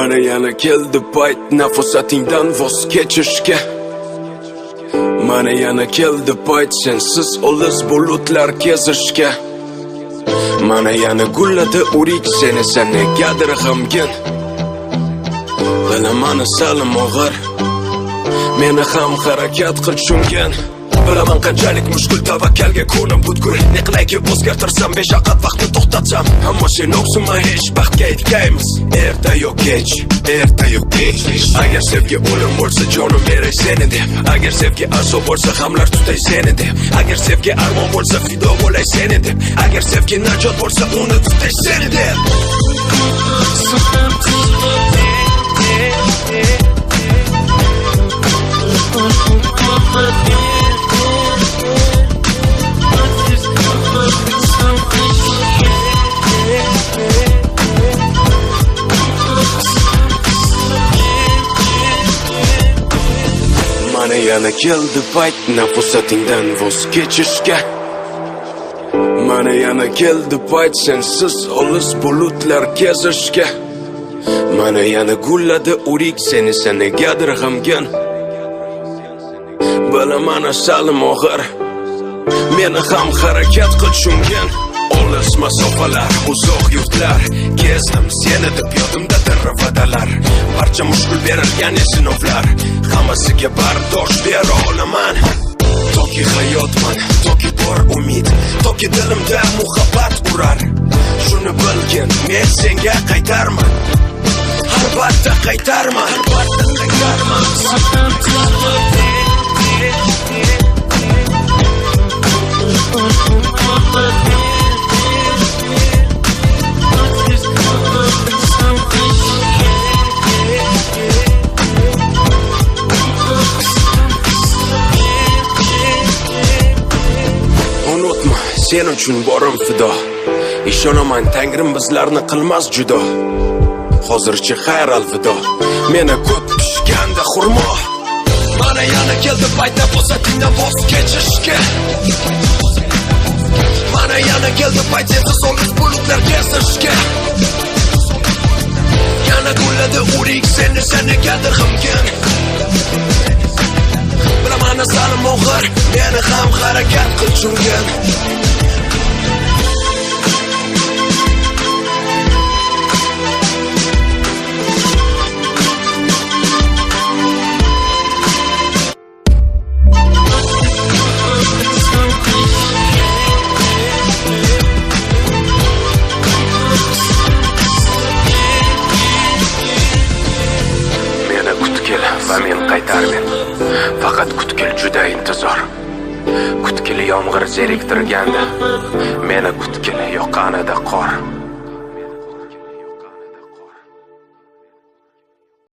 Mana yana keldi payt nafosatingdan voz kechishga. Mana yana keldi payt sensiz olis bulutlar kezishga. Mana yana gulladi urik seni negadir g'amgin. Bilaman salim og'ir, meni ham harakat qil tushungan. Bilaman qanchalik mushkul tavakkalga ko'nim butkul. Ne qilayki o'zgartirsam beshaqat vaqtni to'xtatsam, ammo sen o'qsima hech baxtga yetgaymiz. Erta yo kech, erta yo kech. Agar sevgi o'lim bo'lsa jonim beray seni deb, agar sevgi azob bo'lsa hamlar tutay seni deb, agar sevgi armon bo'lsa fido bo'lay seni deb, agar sevgi najot bo'lsa uni tutay seni deb. Mana yana keldi payt nafosatingdan voz kechishga. Mana yana keldi payt sensiz olis bulutlar kezishga. Mana yana gulladi urik seni negadir g'amgin. Bilaman salim og'ir, meni ham harakat qil tushungan. Olis masofalar, uzoq yurtlar kezdim seni deb yodimda va'dalar. Barcha mushkul berilgan sinovlar, hammasiga bardosh bera olaman. Toki hayotman, toki bor umid, toki dilimda muhabbat urar. Shuni bilgin, men senga qaytarman, albatta qaytarman, albatta qaytarman. Unutma, sen uchun borim fido. Ishonaman Tangrim bizlarni qilmas judo. Hozircha xayr alvido, meni ko'p pishganda xurmo. Mana yana keldi payt nafosatingdan voz kechishga. Mana yana keldi payt sensiz olis bulutlar kezishga. Yana gulladi urik seni negadir g'amgin. Bilaman salim og'ir, meni ham harakat qil tushungan. Va men qaytarmen, faqat kutkil juda intizor. Kutkil yomg'ir zeriktirganda, meni kutkil yoqqanida qor.